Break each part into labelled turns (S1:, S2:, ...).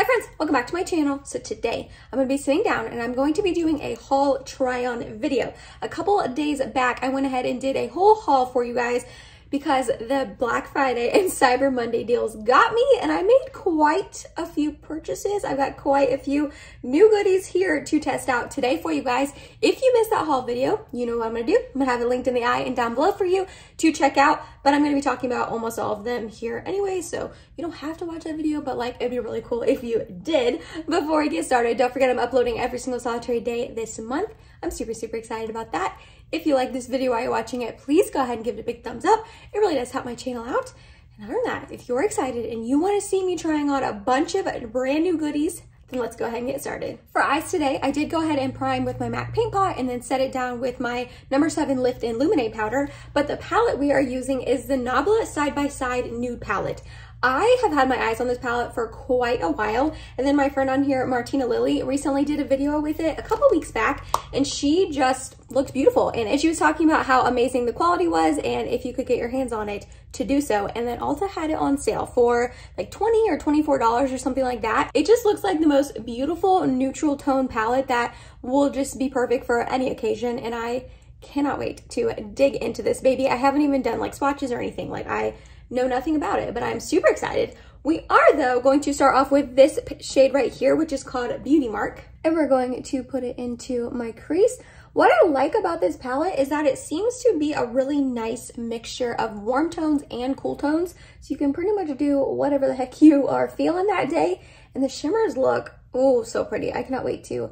S1: friends, welcome back to my channel. So today I'm going to be sitting down and I'm going to be doing a haul try on video. A couple of days back I went ahead and did a whole haul for you guys because the Black Friday and Cyber Monday deals got me and I made quite a few purchases. I've got quite a few new goodies here to test out today for you guys. If you missed that haul video, you know what I'm gonna do. I'm gonna have it linked in the eye and down below for you to check out, but I'm gonna be talking about almost all of them here anyway, so you don't have to watch that video, but like it'd be really cool if you did. Before we get started, don't forget I'm uploading every single solitary day this month. I'm super excited about that. If you like this video while you're watching it, please go ahead and give it a big thumbs up. It really does help my channel out. And other than that, if you're excited and you want to see me trying on a bunch of brand new goodies, then let's go ahead and get started. For eyes today, I did go ahead and prime with my MAC paint pot and then set it down with my No. 7 Lift and Illuminate powder. But the palette we are using is the Nabla Side by Side Nude Palette. I have had my eyes on this palette for quite a while, and then my friend on here, Martina Lily, recently did a video with it a couple weeks back, and she just looked beautiful. And she was talking about how amazing the quality was, and if you could get your hands on it, to do so. And then Ulta had it on sale for like $20 or $24 or something like that. It just looks like the most beautiful neutral tone palette that will just be perfect for any occasion, and I cannot wait to dig into this baby. I haven't even done like swatches or anything. Like I know nothing about it, but I'm super excited. We are though going to start off with this shade right here, which is called Beauty Mark, and we're going to put it into my crease. What I like about this palette is that it seems to be a really nice mixture of warm tones and cool tones, so you can pretty much do whatever the heck you are feeling that day. And the shimmers look, oh, so pretty. I cannot wait to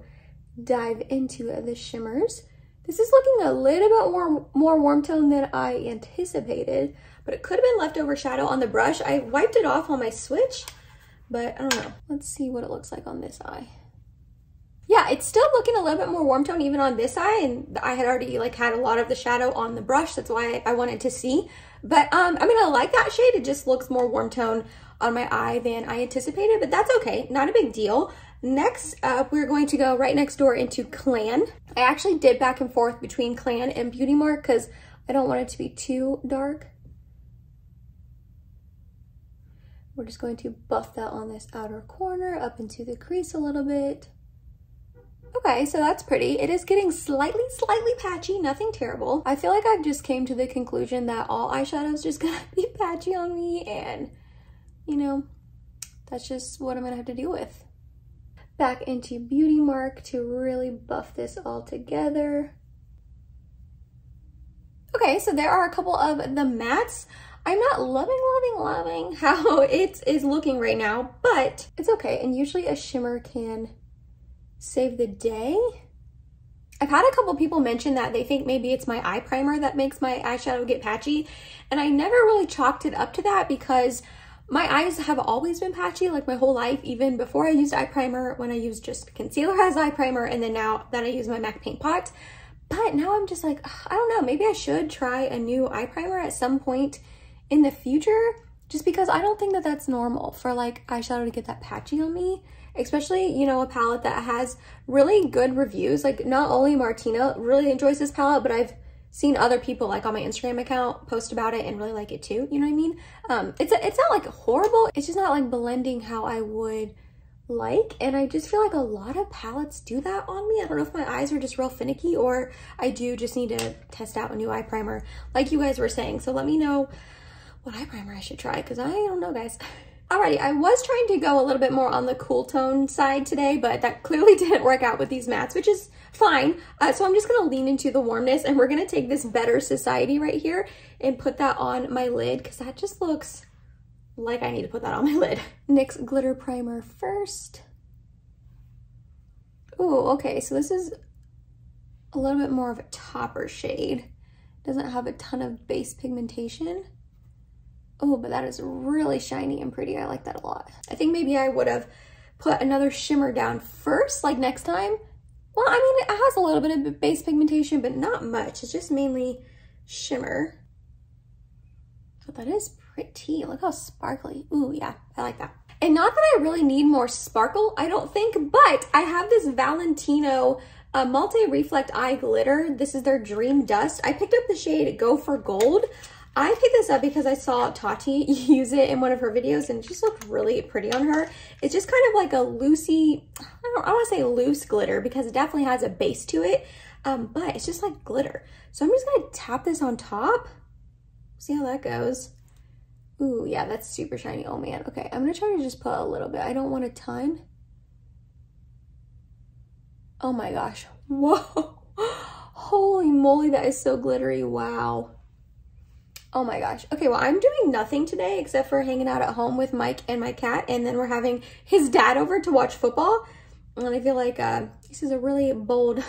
S1: dive into the shimmers. This is looking a little bit more warm tone than I anticipated, but it could have been leftover shadow on the brush. I wiped it off on my switch, but I don't know. Let's see what it looks like on this eye. Yeah, it's still looking a little bit more warm tone even on this eye, and I had already like had a lot of the shadow on the brush. That's why I wanted to see. But I mean, I like that shade. It just looks more warm tone on my eye than I anticipated, but that's okay. Not a big deal. Next up, we're going to go right next door into Clan. I actually did back and forth between Clan and Beauty Mark because I don't want it to be too dark. We're just going to buff that on this outer corner up into the crease a little bit. Okay, so that's pretty. It is getting slightly patchy, nothing terrible. I feel like I've just came to the conclusion that all eyeshadows just gonna be patchy on me, and you know, that's just what I'm gonna have to deal with. Back into Beauty Mark to really buff this all together. Okay, so there are a couple of the mattes. I'm not loving how it is looking right now, but it's okay. And usually a shimmer can save the day. I've had a couple people mention that they think maybe it's my eye primer that makes my eyeshadow get patchy, and I never really chalked it up to that because my eyes have always been patchy like my whole life, even before I used eye primer, when I used just concealer as eye primer, and then now that I use my MAC paint pot. But now I'm just like, I don't know, maybe I should try a new eye primer at some point in the future, just because I don't think that that's normal for like eyeshadow to get that patchy on me, especially, you know, a palette that has really good reviews. Like not only Martina really enjoys this palette, but I've seen other people like on my Instagram account post about it and really like it too, you know what I mean? It's not like horrible, it's just not like blending how I would like, and I just feel like a lot of palettes do that on me. I don't know if my eyes are just real finicky or I do just need to test out a new eye primer like you guys were saying. So let me know what eye primer I should try, because I don't know, guys. Alrighty, I was trying to go a little bit more on the cool tone side today, but that clearly didn't work out with these mattes, which is fine. So I'm just gonna lean into the warmness, and we're gonna take this Better Society right here and put that on my lid, because that just looks like I need to put that on my lid. NYX glitter primer first. Oh, okay, so this is a little bit more of a topper shade. Doesn't have a ton of base pigmentation. Oh, but that is really shiny and pretty. I like that a lot. I think maybe I would have put another shimmer down first, like next time. Well, I mean, it has a little bit of base pigmentation, but not much. It's just mainly shimmer. But that is pretty. Look how sparkly. Ooh, yeah, I like that. And not that I really need more sparkle, I don't think, but I have this Valentino multi-reflect eye glitter. This is their Dream Dust. I picked up the shade Go for Gold. I picked this up because I saw Tati use it in one of her videos and it just looked really pretty on her. It's just kind of like a loosey, I want to say loose glitter because it definitely has a base to it, but it's just like glitter. So I'm just gonna tap this on top, see how that goes. Ooh, yeah, that's super shiny. Oh man, okay, I'm gonna try to just put a little bit. I don't want a ton. Oh my gosh, whoa. Holy moly, that is so glittery, wow. Oh my gosh. Okay, well, I'm doing nothing today except for hanging out at home with Mike and my cat, and then we're having his dad over to watch football. And I feel like this is a really bold,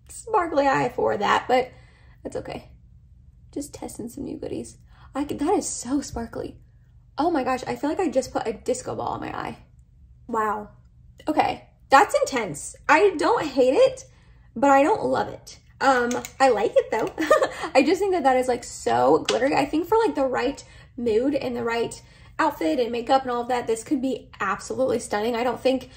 S1: sparkly eye for that, but that's okay. Just testing some new goodies. That is so sparkly. Oh my gosh, I feel like I just put a disco ball in my eye. Wow. Okay, that's intense. I don't hate it, but I don't love it. I like it though. I just think that that is like so glittery. I think for like the right mood and the right outfit and makeup and all of that, this could be absolutely stunning. I don't think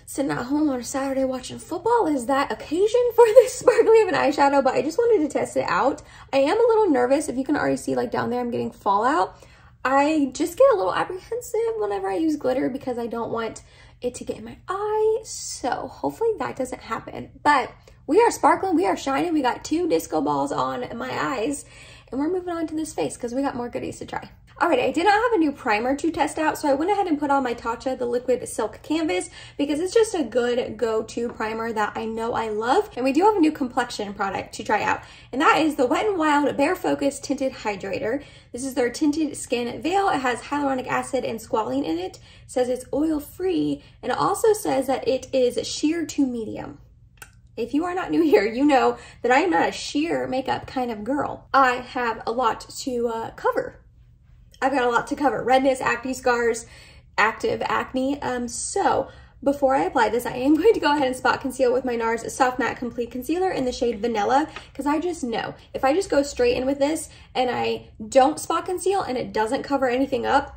S1: sitting at home on a Saturday watching football is that occasion for this sparkly of an eyeshadow, but I just wanted to test it out. I am a little nervous. If you can already see like down there, I'm getting fallout. I just get a little apprehensive whenever I use glitter because I don't want it to get in my eye. So hopefully that doesn't happen, but we are sparkling, we are shining. We got 2 disco balls on my eyes and we're moving on to this face because we got more goodies to try. All right, I did not have a new primer to test out, so I went ahead and put on my Tatcha, the Liquid Silk Canvas, because it's just a good go-to primer that I know I love. And we do have a new complexion product to try out, and that is the Wet n Wild Bare Focus Tinted Hydrator. This is their tinted skin veil. It has hyaluronic acid and squalene in it. It says it's oil-free, and it also says that it is sheer to medium. If you are not new here, you know that I am not a sheer makeup kind of girl. I have a lot to cover. I've got a lot to cover. Redness, acne scars, active acne. So before I apply this, I am going to go ahead and spot conceal with my NARS Soft Matte Complete Concealer in the shade Vanilla, because I just know if I just go straight in with this and I don't spot conceal and it doesn't cover anything up,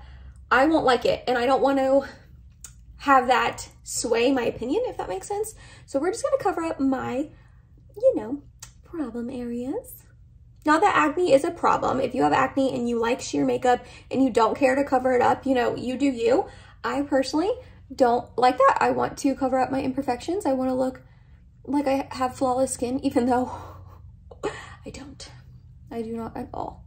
S1: I won't like it. And I don't want to have that sway my opinion, if that makes sense. So we're just going to cover up my, you know, problem areas. Not that acne is a problem. If you have acne and you like sheer makeup and you don't care to cover it up, you know, you do you. I personally don't like that. I want to cover up my imperfections. I want to look like I have flawless skin, even though I don't. I do not at all.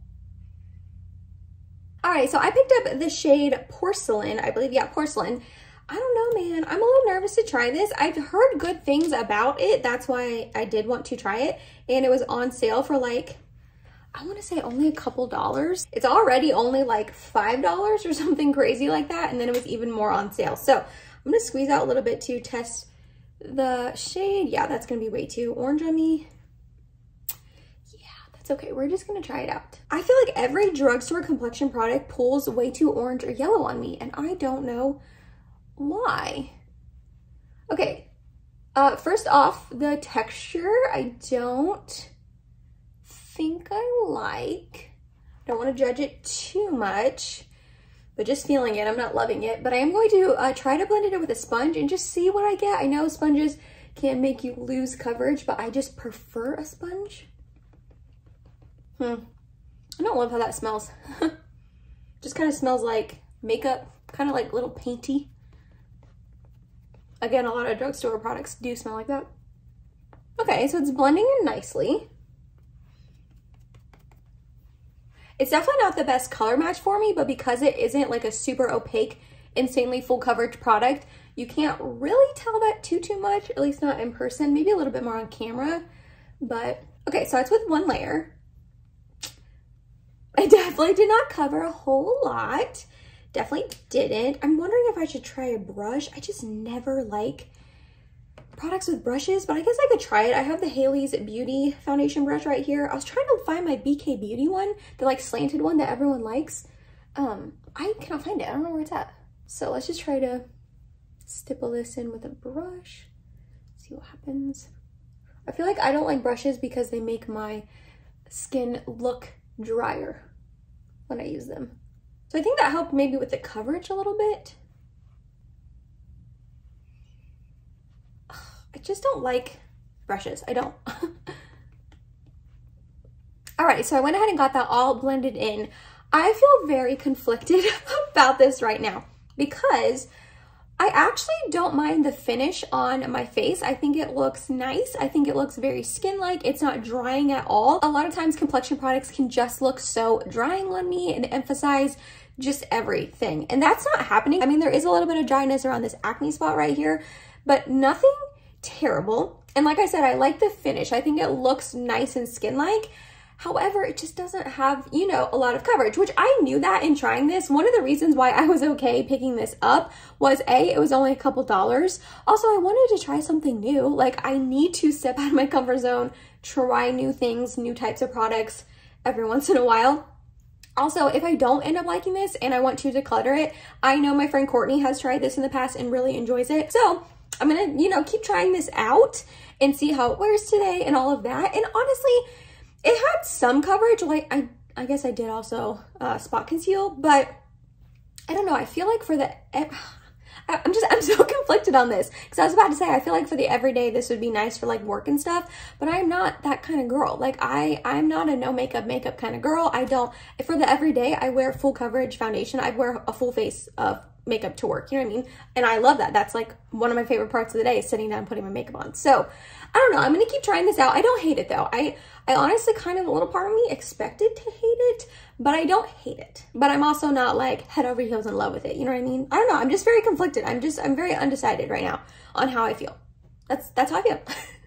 S1: All right, so I picked up the shade Porcelain, I believe. Yeah, Porcelain. I don't know, man. I'm a little nervous to try this. I've heard good things about it. That's why I did want to try it. And it was on sale for like, I want to say only a couple dollars. It's already only like $5 or something crazy like that. And then it was even more on sale. So I'm going to squeeze out a little bit to test the shade. Yeah, that's going to be way too orange on me. Yeah, that's okay. We're just going to try it out. I feel like every drugstore complexion product pulls way too orange or yellow on me. And I don't know why. Okay. First off, the texture, I don't think I like. Don't want to judge it too much, but just feeling it. I'm not loving it, but I am going to try to blend it in with a sponge and just see what I get. I know sponges can make you lose coverage, but I just prefer a sponge. I don't love how that smells. Just kind of smells like makeup, kind of like little painty. Again, a lot of drugstore products do smell like that. Okay, so it's blending in nicely. It's definitely not the best color match for me, but because it isn't like a super opaque, insanely full coverage product, you can't really tell that too much, at least not in person, maybe a little bit more on camera. But okay, so it's with one layer. I definitely did not cover a whole lot. Definitely didn't. I'm wondering if I should try a brush. I just never like products with brushes, but I guess I could try it. I have the Haley's Beauty foundation brush right here. I was trying to find my BK Beauty one, the like slanted one that everyone likes. I cannot find it. I don't know where it's at. So let's just try to stipple this in with a brush. See what happens. I feel like I don't like brushes because they make my skin look drier when I use them. So I think that helped maybe with the coverage a little bit. I just don't like brushes. I don't. All Alright, so I went ahead and got that all blended in. I feel very conflicted about this right now because I actually don't mind the finish on my face. I think it looks nice. I think it looks very skin-like. It's not drying at all. A lot of times complexion products can just look so drying on me and emphasize just everything. And that's not happening. I mean, there is a little bit of dryness around this acne spot right here, but nothing terrible. And like I said, I like the finish. I think it looks nice and skin-like. However, it just doesn't have, you know, a lot of coverage, which I knew that in trying this. One of the reasons why I was okay picking this up was A, it was only a couple dollars. Also, I wanted to try something new. Like, I need to step out of my comfort zone, try new things, new types of products every once in a while. Also, if I don't end up liking this and I want to declutter it, I know my friend Courtney has tried this in the past and really enjoys it. So I'm gonna, you know, keep trying this out and see how it wears today and all of that. And honestly, it had some coverage. Like I guess I did also spot conceal, but I don't know. I feel like for the, I'm so conflicted on this because I was about to say, I feel like for the everyday, this would be nice for like work and stuff, but I'm not that kind of girl. Like I'm not a no makeup kind of girl. For the everyday, I wear full coverage foundation. I wear a full face of makeup to work, you know what I mean? And I love that. That's like one of my favorite parts of the day is sitting down and putting my makeup on. So I don't know. I'm going to keep trying this out. I don't hate it though. I honestly kind of a little part of me expected to hate it, but I don't hate it. But I'm also not like head over heels in love with it. You know what I mean? I don't know. I'm just very conflicted. I'm very undecided right now on how I feel. That's how I feel.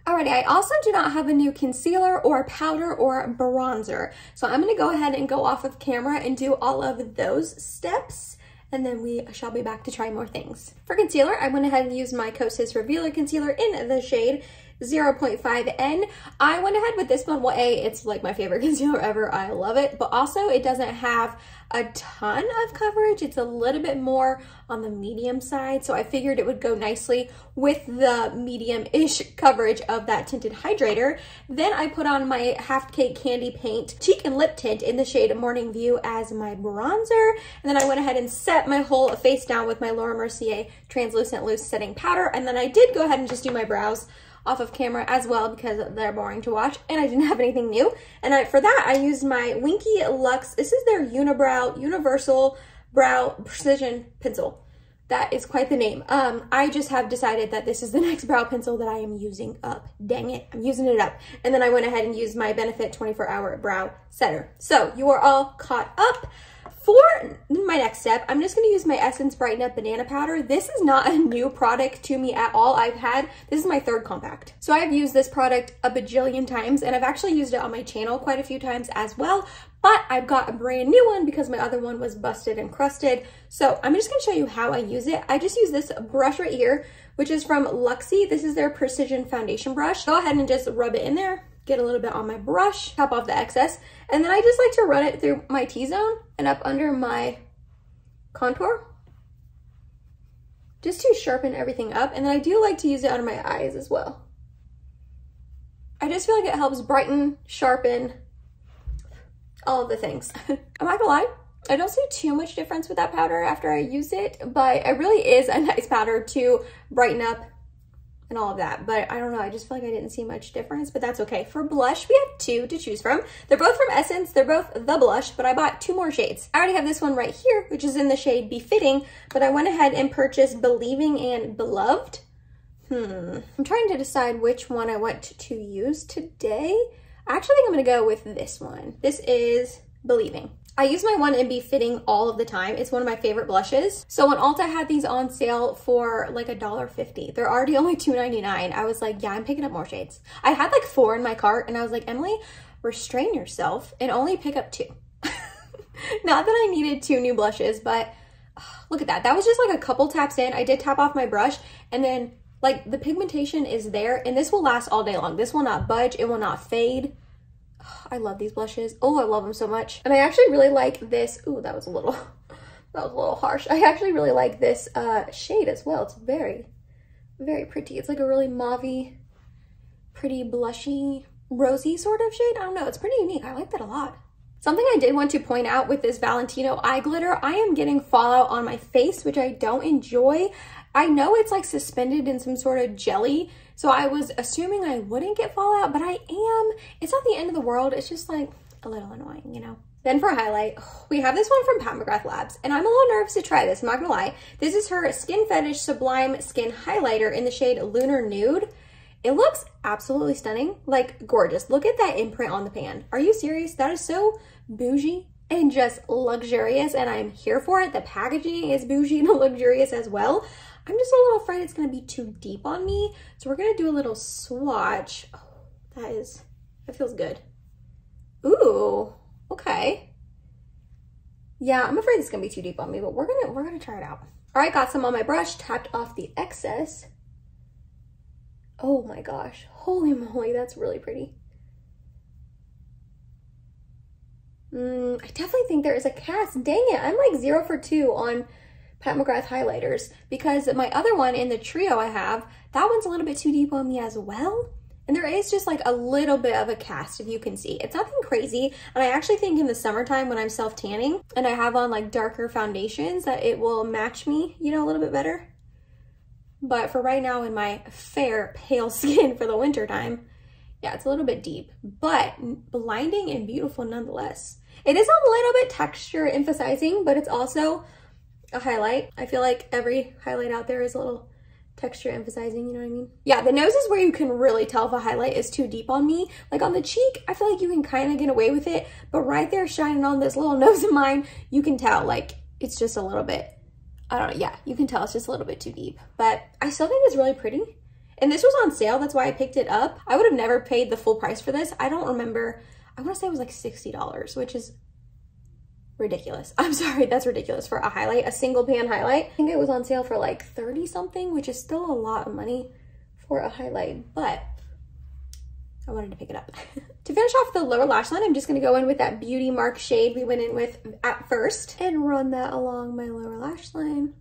S1: Alrighty, I also do not have a new concealer or powder or bronzer. So I'm going to go ahead and go off of camera and do all of those steps. And then we shall be back to try more things. For concealer, I went ahead and used my Kosas Revealer Concealer in the shade 0.5N. I went ahead with this one. Well, A, it's like my favorite concealer ever. I love it. But also, it doesn't have a ton of coverage. It's a little bit more on the medium side. So I figured it would go nicely with the medium-ish coverage of that tinted hydrator. Then I put on my Half Cake Candy Paint Cheek and Lip Tint in the shade Morning View as my bronzer. And then I went ahead and set my whole face down with my Laura Mercier Translucent Loose Setting Powder. And then I did go ahead and just do my brows off of camera as well because they're boring to watch and I didn't have anything new. And for that, I used my Winky Luxe. This is their Universal Brow Precision Pencil. That is quite the name. I just have decided that this is the next brow pencil that I am using up. Dang it, I'm using it up. And then I went ahead and used my Benefit 24-Hour Brow Setter. So you are all caught up. For my next step, I'm just going to use my Essence Brighten Up Banana Powder. This is not a new product to me at all. This is my third compact. So I've used this product a bajillion times and I've actually used it on my channel quite a few times as well, but I've got a brand new one because my other one was busted and crusted. So I'm just going to show you how I use it. I just use this brush right here, which is from Luxie. This is their Precision Foundation Brush. Go ahead and just rub it in there. Get a little bit on my brush, top off the excess, and then I just like to run it through my T-zone and up under my contour just to sharpen everything up. And then I do like to use it under my eyes as well. I just feel like it helps brighten, sharpen, all of the things. I'm not gonna lie, I don't see too much difference with that powder after I use it, but it really is a nice powder to brighten up and all of that. But I don't know, I just feel like I didn't see much difference, but that's okay. For blush, we have two to choose from. They're both from Essence. They're both the blush, but I bought two more shades. I already have this one right here, which is in the shade Befitting, but I went ahead and purchased Believing and Beloved. I'm trying to decide which one I want to use today. I actually think I'm gonna go with this one. This is Believing. I use my one in Befitting all of the time. It's one of my favorite blushes. So when Ulta had these on sale for like $1.50, they're already only $2.99. I was like, yeah, I'm picking up more shades. I had like 4 in my cart and I was like, Emily, restrain yourself and only pick up 2. Not that I needed 2 new blushes, but look at that. That was just like a couple taps in. I did tap off my brush and then like the pigmentation is there and this will last all day long. This will not budge. It will not fade. I love these blushes. Oh, I love them so much. And I actually really like this. Ooh, that was a little harsh. I actually really like this shade as well. It's very, very pretty. It's like a really mauvey, pretty blushy, rosy sort of shade. I don't know. It's pretty unique. I like that a lot. Something I did want to point out with this Valentino eye glitter, I am getting fallout on my face, which I don't enjoy. I know it's like suspended in some sort of jelly, so I was assuming I wouldn't get fallout, but I am. It's not the end of the world. It's just like a little annoying, you know? Then for highlight, we have this one from Pat McGrath Labs, and I'm a little nervous to try this, I'm not gonna lie. This is her Skin Fetish Sublime Skin Highlighter in the shade Lunar Nude. It looks absolutely stunning, like gorgeous. Look at that imprint on the pan. Are you serious? That is so bougie and just luxurious, and I'm here for it. The packaging is bougie and luxurious as well. I'm just a little afraid it's gonna be too deep on me, so we're gonna do a little swatch. Oh, that feels good. Ooh. Okay. Yeah, I'm afraid it's gonna be too deep on me, but we're gonna try it out. All right, got some on my brush, tapped off the excess. Oh my gosh, holy moly, that's really pretty. I definitely think there is a cast. Dang it, I'm like 0 for 2 on Pat McGrath highlighters because my other one in the trio I have, that one's a little bit too deep on me as well. And there is just like a little bit of a cast, if you can see. It's nothing crazy. And I actually think in the summertime when I'm self-tanning and I have on like darker foundations that it will match me, you know, a little bit better. But for right now in my fair, pale skin for the winter time, yeah, it's a little bit deep, but blinding and beautiful nonetheless. It is a little bit texture emphasizing, but it's also a highlight. I feel like every highlight out there is a little texture emphasizing, you know what I mean? Yeah, the nose is where you can really tell if a highlight is too deep on me. Like on the cheek, I feel like you can kind of get away with it, but right there shining on this little nose of mine, you can tell like it's just a little bit, I don't know, yeah, you can tell it's just a little bit too deep, but I still think it's really pretty. And this was on sale, that's why I picked it up. I would have never paid the full price for this. I don't remember, I want to say it was like $60, which is ridiculous. I'm sorry, that's ridiculous for a highlight, a single pan highlight. I think it was on sale for like 30 something, which is still a lot of money for a highlight, but I wanted to pick it up. To finish off the lower lash line, I'm just gonna go in with that Beauty Mark shade we went in with at first and run that along my lower lash line.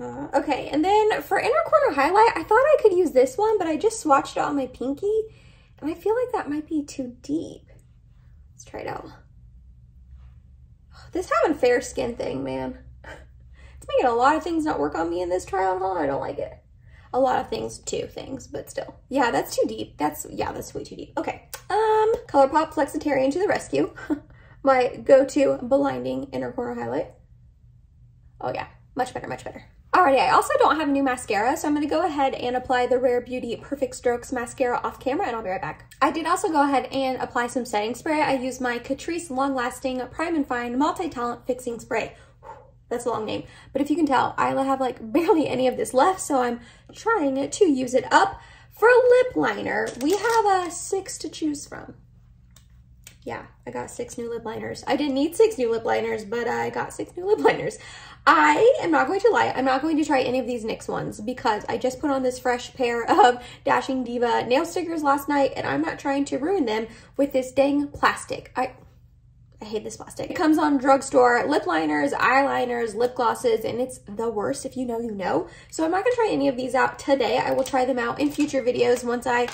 S1: Okay, and then for inner corner highlight, I thought I could use this one, but I just swatched it on my pinky and I feel like that might be too deep. Let's try it out. This having fair skin thing, man. It's making a lot of things not work on me in this try on haul. I don't like it. A lot of things, two things, but still. Yeah, that's too deep. That's way too deep. Okay. ColourPop Flexitarian to the rescue. My go-to blinding inner corner highlight. Oh yeah, much better, much better. Alrighty, I also don't have a new mascara, so I'm gonna go ahead and apply the Rare Beauty Perfect Strokes mascara off camera, and I'll be right back. I did also go ahead and apply some setting spray. I used my Catrice Long Lasting Prime and Fine Multi-Talent Fixing Spray. That's a long name, but if you can tell, I have like barely any of this left, so I'm trying to use it up. For lip liner, we have 6 to choose from. Yeah, I got 6 new lip liners. I didn't need 6 new lip liners, but I got 6 new lip liners. I am not going to lie, I'm not going to try any of these NYX ones because I just put on this fresh pair of Dashing Diva nail stickers last night and I'm not trying to ruin them with this dang plastic. I hate this plastic. It comes on drugstore lip liners, eyeliners, lip glosses, and it's the worst. If you know, you know. So I'm not gonna try any of these out today. I will try them out in future videos once I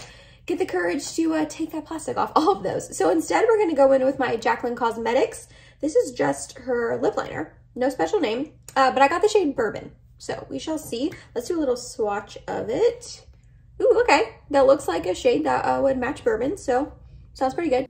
S1: get the courage to take that plastic off all of those. So instead, we're gonna go in with my Jaclyn Cosmetics. This is just her lip liner, no special name, but I got the shade Bourbon. So we shall see. Let's do a little swatch of it. Ooh, okay. That looks like a shade that would match Bourbon, so sounds pretty good.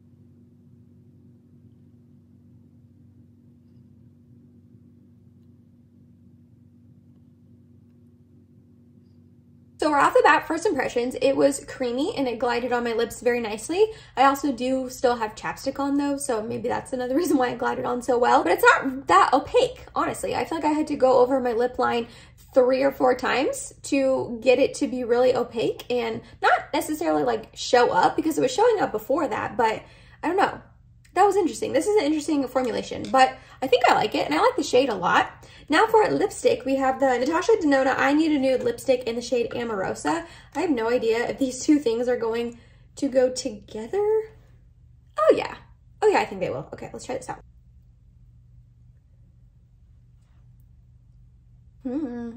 S1: So right off the bat, first impressions, it was creamy and it glided on my lips very nicely. I also do still have chapstick on though, so maybe that's another reason why it glided on so well. But it's not that opaque, honestly. I feel like I had to go over my lip line 3 or 4 times to get it to be really opaque and not necessarily like show up because it was showing up before that, but I don't know. That was interesting. This is an interesting formulation, but I think I like it and I like the shade a lot. Now for lipstick, we have the Natasha Denona I Need a Nude lipstick in the shade Amorosa. I have no idea if these two things are going to go together. Oh yeah. Oh yeah, I think they will. Okay, let's try this out.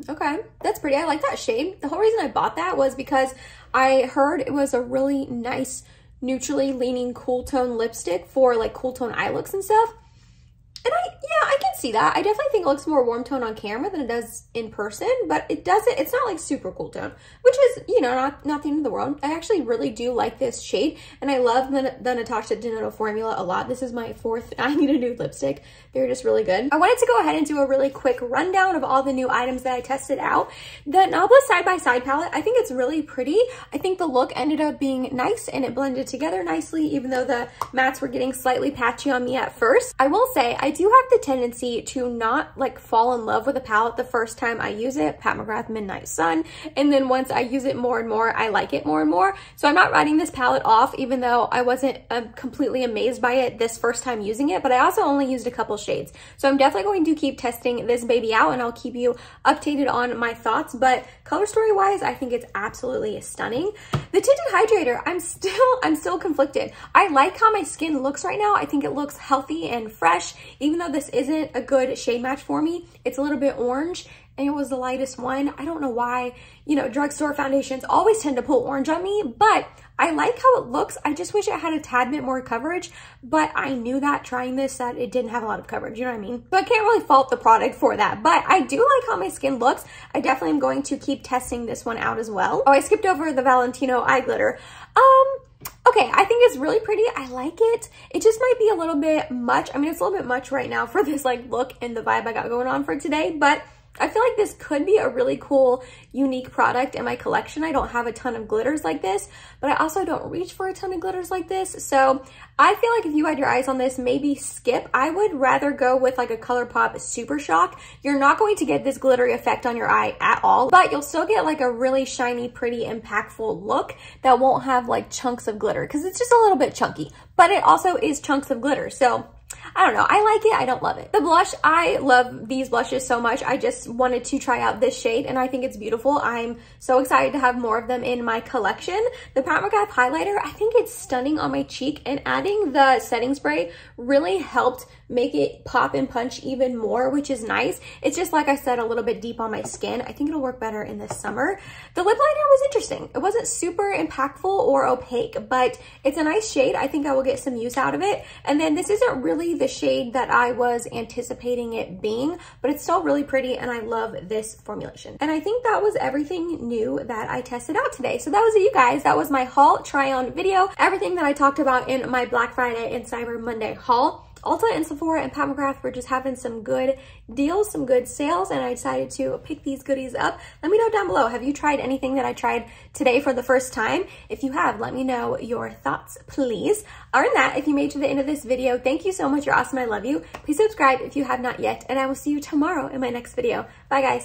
S1: Okay, that's pretty. I like that shade. The whole reason I bought that was because I heard it was a really nice neutrally leaning cool tone lipstick for like cool tone eye looks and stuff. I can see that. I definitely think it looks more warm tone on camera than it does in person, but it's not like super cool tone, which is, you know, not the end of the world. I actually really do like this shade, and I love the Natasha Denona formula a lot. This is my 4th I Need a Nude lipstick. They're just really good. I wanted to go ahead and do a really quick rundown of all the new items that I tested out. The Nabla side-by-side palette, I think it's really pretty. I think the look ended up being nice, and it blended together nicely, even though the mattes were getting slightly patchy on me at first. I will say, I do have the tendency to not like fall in love with a palette the first time I use it, Pat McGrath Midnight Sun, and then once I use it more and more, I like it more and more. So I'm not writing this palette off, even though I wasn't completely amazed by it this first time using it, but I also only used a couple shades. So I'm definitely going to keep testing this baby out, and I'll keep you updated on my thoughts, but color story wise, I think it's absolutely stunning. The tinted hydrator, I'm still conflicted. I like how my skin looks right now. I think it looks healthy and fresh, even though this isn't a good shade match for me. It's a little bit orange, and it was the lightest one. I don't know why, you know, drugstore foundations always tend to pull orange on me, but I like how it looks. I just wish it had a tad bit more coverage, but I knew that trying this that it didn't have a lot of coverage, you know what I mean? So I can't really fault the product for that, but I do like how my skin looks. I definitely am going to keep testing this one out as well. Oh, I skipped over the Valentino eye glitter. Okay, I think it's really pretty. I like it. It just might be a little bit much. I mean, it's a little bit much right now for this like look and the vibe I got going on for today, but I feel like this could be a really cool, unique product in my collection. I don't have a ton of glitters like this, but I also don't reach for a ton of glitters like this. So I feel like if you had your eyes on this, maybe skip. I would rather go with like a ColourPop Super Shock. You're not going to get this glittery effect on your eye at all, but you'll still get like a really shiny, pretty, impactful look that won't have like chunks of glitter, because it's just a little bit chunky, but it also is chunks of glitter. So I don't know. I like it. I don't love it. The blush, I love these blushes so much. I just wanted to try out this shade, and I think it's beautiful. I'm so excited to have more of them in my collection. The Pat McGrath highlighter, I think it's stunning on my cheek, and adding the setting spray really helped make it pop and punch even more, which is nice. It's just, like I said, a little bit deep on my skin. I think it'll work better in the summer. The lip liner was interesting. It wasn't super impactful or opaque, but it's a nice shade. I think I will get some use out of it. And then this isn't really the shade that I was anticipating it being, but it's still really pretty, and I love this formulation. And I think that was everything new that I tested out today. So that was it, you guys. That was my haul try-on video. Everything that I talked about in my Black Friday and Cyber Monday haul. Ulta and Sephora and Pat McGrath were just having some good deals, some good sales, and I decided to pick these goodies up. Let me know down below, have you tried anything that I tried today for the first time? If you have, let me know your thoughts, please. Other than that, if you made it to the end of this video, thank you so much. You're awesome. I love you. Please subscribe if you have not yet, and I will see you tomorrow in my next video. Bye, guys.